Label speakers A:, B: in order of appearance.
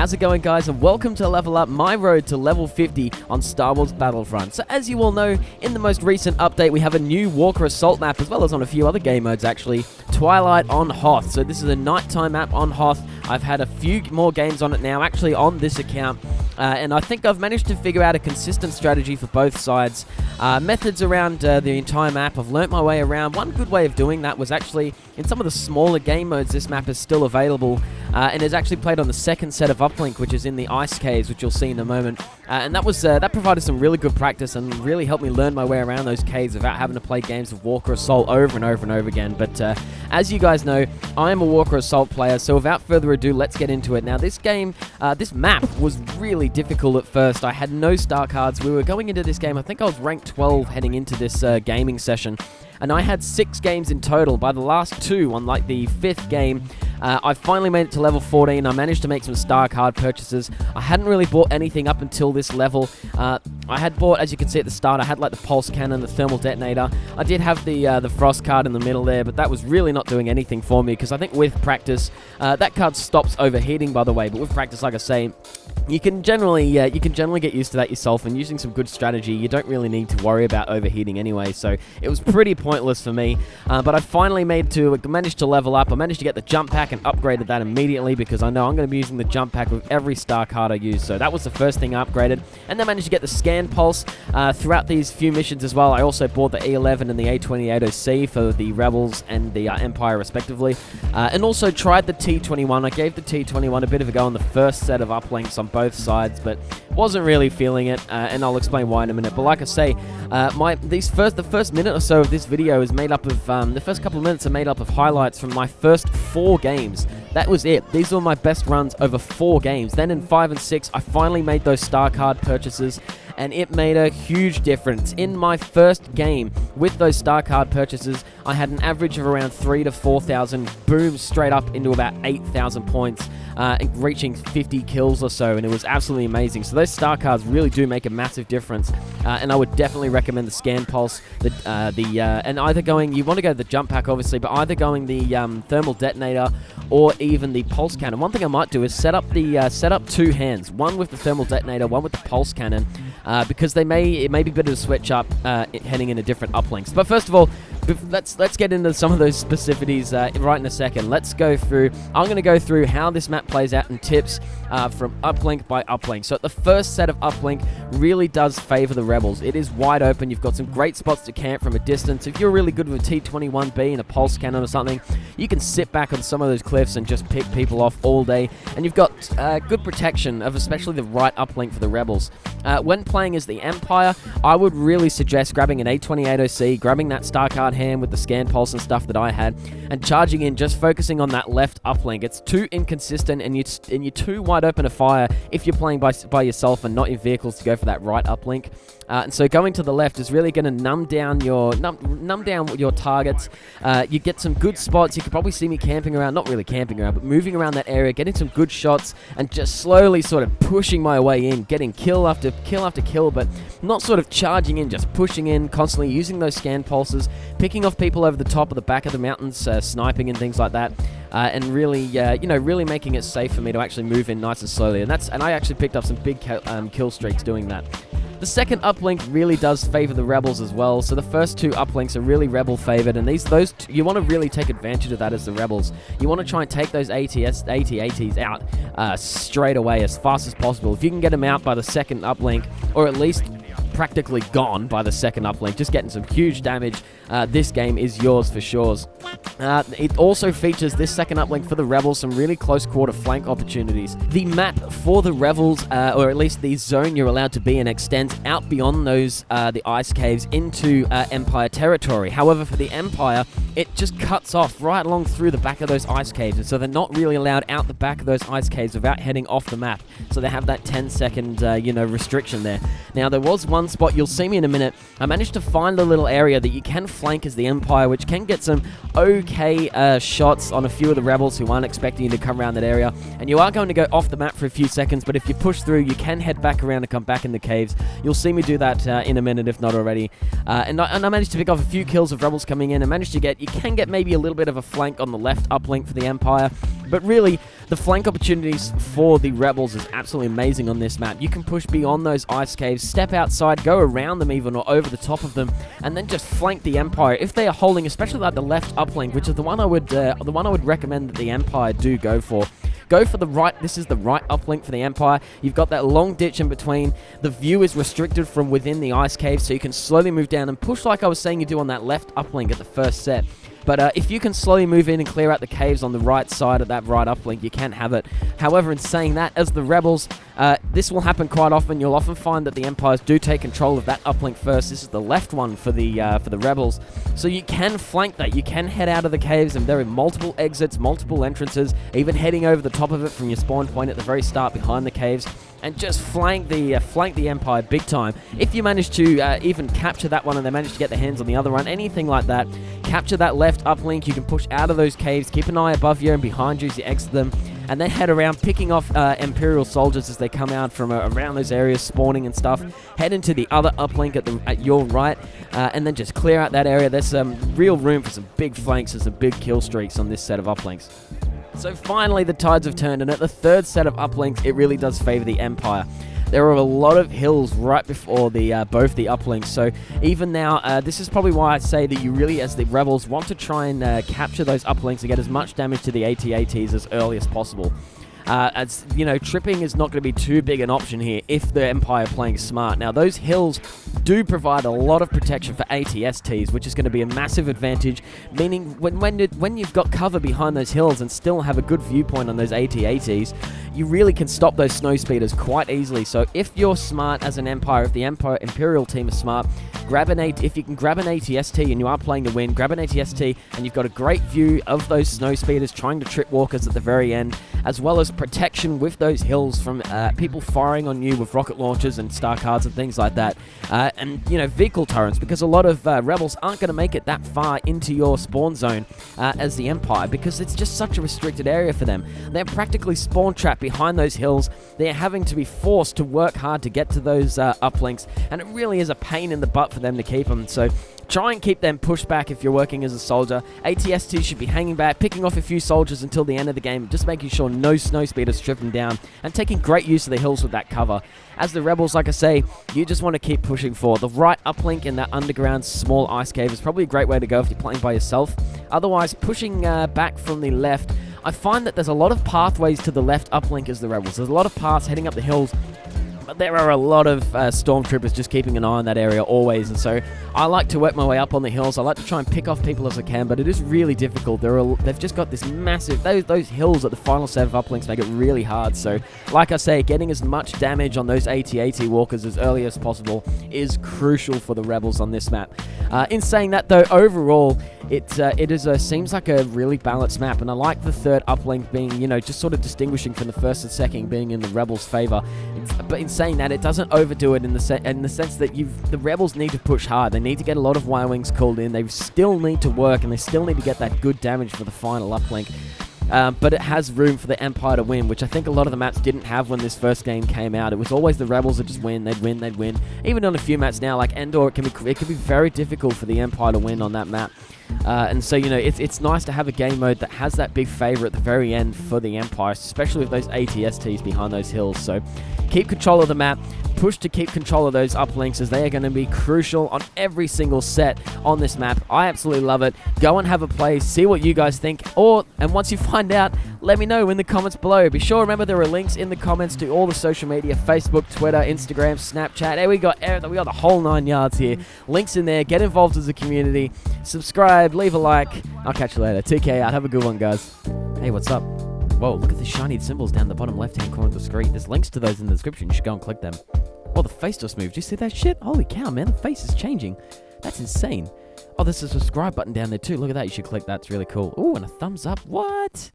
A: How's it going, guys, and welcome to Level Up, my road to level 50 on Star Wars Battlefront. So as you all know, in the most recent update we have a new Walker Assault map, as well as on a few other game modes actually, Twilight on Hoth. So this is a nighttime map on Hoth. I've had a few more games on it now, actually on this account, and I think I've managed to figure out a consistent strategy for both sides. Methods around the entire map, I've learnt my way around. One good way of doing that was actually, in some of the smaller game modes, this map is still available, and is actually played on the second set of Uplink, which is in the ice caves, which you'll see in a moment. And that provided some really good practice and really helped me learn my way around those caves without having to play games of Walker Assault over and over and over again. But as you guys know, I am a Walker Assault player, so without further ado, let's get into it. Now, this game, this map was really difficult at first. I had no star cards. We were going into this game, I think I was ranked 12 heading into this gaming session, and I had 6 games in total. By the last 2, on like the 5th game, I finally made it to level 14. I managed to make some star card purchases. I hadn't really bought anything up until this level. I had bought, as you can see at the start, I had like the pulse cannon, the thermal detonator. I did have the frost card in the middle there, but that was really not doing anything for me, because I think with practice, that card stops overheating, by the way. But with practice, like I say, you can generally get used to that yourself, and using some good strategy, you don't really need to worry about overheating anyway. So it was pretty pointless for me. But I finally managed to level up. I managed to get the jump pack and upgraded that immediately, because I know I'm going to be using the jump pack with every star card I use. So that was the first thing I upgraded, and then managed to get the scan pulse throughout these few missions as well. I also bought the E11 and the A28OC for the Rebels and the Empire respectively, and also tried the T21. I gave the T21 a bit of a go on the first set of uplinks on both sides, but wasn't really feeling it, and I'll explain why in a minute. But like I say, the first minute or so of this video is made up of the first couple of minutes are made up of highlights from my first 4 games. That was it. These were my best runs over 4 games. Then in 5 and 6, I finally made those star card purchases, and it made a huge difference. In my first game with those star card purchases, I had an average of around 3,000 to 4,000, boom, straight up into about 8,000 points, reaching 50 kills or so, and it was absolutely amazing. So those star cards really do make a massive difference, and I would definitely recommend the scan pulse, and either going, you want to go the jump pack obviously, but either going the thermal detonator or even the pulse cannon. One thing I might do is set up 2 hands, one with the thermal detonator, one with the pulse cannon, because it may be better to switch up heading into different uplinks. But first of all, let's get into some of those specificities right in a second. I'm going to go through how this map plays out in tips from uplink by uplink. So the first set of uplink really does favor the Rebels. It is wide open. You've got some great spots to camp from a distance. If you're really good with a T21B and a pulse cannon or something, you can sit back on some of those cliffs and just pick people off all day. And you've got good protection of especially the right uplink for the Rebels. When playing as the Empire, I would really suggest grabbing an A28OC, grabbing that star card hand with the scan pulse and stuff that I had, and charging in, just focusing on that left uplink. It's too inconsistent, and you're too wide open to fire if you're playing by yourself and not in vehicles to go for that right uplink. And so going to the left is really going to numb down your targets. You get some good spots. You could probably see me camping around, not really camping around, but moving around that area, getting some good shots, and just slowly sort of pushing my way in, getting kill after kill after kill, but not sort of charging in, just pushing in, constantly using those scan pulses, picking off people over the top of the back of the mountains, sniping and things like that. And really, really making it safe for me to actually move in nice and slowly. And I actually picked up some big kill streaks doing that. The second uplink really does favor the Rebels as well. So the first 2 uplinks are really Rebel favored, and you want to really take advantage of that as the Rebels. You want to try and take those AT-ATs out straight away as fast as possible. If you can get them out by the second uplink, or at least practically gone by the second uplink, just getting some huge damage, this game is yours for sure. It also features, this second uplink for the Rebels, some really close quarter flank opportunities. The map for the Rebels, or at least the zone you're allowed to be in, extends out beyond those the ice caves into Empire territory. However, for the Empire, it just cuts off right along through the back of those ice caves, and so they're not really allowed out the back of those ice caves without heading off the map. So they have that 10-second restriction there. Now, there was one spot, you'll see me in a minute, I managed to find a little area that you can flank as the Empire, which can get some okay shots on a few of the Rebels who aren't expecting you to come around that area. And you are going to go off the map for a few seconds, but if you push through, you can head back around and come back in the caves. You'll see me do that in a minute, if not already. And I managed to pick off a few kills of Rebels coming in, and managed to you can get maybe a little bit of a flank on the left uplink for the Empire. But really, the flank opportunities for the rebels is absolutely amazing on this map. You can push beyond those ice caves, step outside, go around them even, or over the top of them, and then just flank the Empire if they are holding, especially like the left uplink, which is the one I would recommend that the Empire do go for. Go for the right. This is the right uplink for the Empire. You've got that long ditch in between. The view is restricted from within the ice cave, so you can slowly move down and push like I was saying you do on that left uplink at the first set. But if you can slowly move in and clear out the caves on the right side of that right uplink, you can have it. However, in saying that, as the rebels, this will happen quite often. You'll often find that the Empires do take control of that uplink first. This is the left one for the rebels. So you can flank that. You can head out of the caves, and there are multiple exits, multiple entrances, even heading over the top of it from your spawn point at the very start behind the caves, and just flank the Empire big time. If you manage to even capture that one and they manage to get their hands on the other one, anything like that, capture that left uplink, you can push out of those caves, keep an eye above you and behind you as you exit them, and then head around, picking off Imperial soldiers as they come out from around those areas, spawning and stuff. Head into the other uplink at your right, and then just clear out that area. There's some real room for some big flanks and some big kill streaks on this set of uplinks. So finally, the tides have turned, and at the third set of uplinks, it really does favor the Empire. There are a lot of hills right before the both the uplinks, so even now, this is probably why I say that you really, as the rebels, want to try and capture those uplinks and get as much damage to the AT-ATs as early as possible. As you know, tripping is not going to be too big an option here if the Empire are playing smart. Now, those hills do provide a lot of protection for AT-STs, which is going to be a massive advantage, meaning when you've got cover behind those hills and still have a good viewpoint on those AT-ATs, you really can stop those snow speeders quite easily. So if you're smart as an Empire, if the Imperial team is smart, if you can grab an AT-ST and you are playing to win, grab an AT-ST and you've got a great view of those snow speeders trying to trip walkers at the very end, as well as protection with those hills from people firing on you with rocket launchers and star cards and things like that, and you know, vehicle turrets, because a lot of rebels aren't going to make it that far into your spawn zone as the Empire, because it's just such a restricted area for them. They're practically spawn trapped behind those hills. They're having to be forced to work hard to get to those uplinks, and it really is a pain in the butt for them to keep them. So try and keep them pushed back if you're working as a soldier. AT-ST should be hanging back, picking off a few soldiers until the end of the game, just making sure no snow speeders strip them down, and taking great use of the hills with that cover. As the rebels, like I say, you just want to keep pushing forward. The right uplink in that underground small ice cave is probably a great way to go if you're playing by yourself. Otherwise, pushing back from the left, I find that there's a lot of pathways to the left uplink as the rebels. There's a lot of paths heading up the hills, but there are a lot of stormtroopers just keeping an eye on that area always, and so I like to work my way up on the hills. I like to try and pick off people as I can, but it is really difficult. They've just got this massive, those hills at the final set of uplinks make it really hard. So like I say, getting as much damage on those AT-AT walkers as early as possible is crucial for the rebels on this map. In saying that though, overall it seems like a really balanced map, and I like the third uplink being, you know, just sort of distinguishing from the first and second being in the rebels' favor. But in saying that, it doesn't overdo it in the sense that the rebels need to push hard. They need to get a lot of Y-wings called in. They still need to work, and they still need to get that good damage for the final uplink. But it has room for the Empire to win, which I think a lot of the maps didn't have when this first game came out. It was always the rebels that just win, they'd win. Even on a few maps now, like Endor, it can be very difficult for the Empire to win on that map. And so, you know, it's nice to have a game mode that has that big favor at the very end for the Empire, especially with those AT-STs behind those hills. So keep control of the map, push to keep control of those uplinks, as they are going to be crucial on every single set on this map. I absolutely love it. Go and have a play, see what you guys think, and once you find out, let me know in the comments below. Be sure to remember there are links in the comments to all the social media: Facebook, Twitter, Instagram, Snapchat. Hey, we got the whole 9 yards here. Links in there. Get involved as a community. Subscribe, leave a like. I'll catch you later. TK out. Have a good one, guys. Hey, what's up? Whoa, look at the shiny symbols down the bottom left-hand corner of the screen. There's links to those in the description. You should go and click them. Oh, the face just moved. Did you see that shit? Holy cow, man. The face is changing. That's insane. Oh, there's a subscribe button down there too. Look at that. You should click that. It's really cool. Ooh, and a thumbs up. What?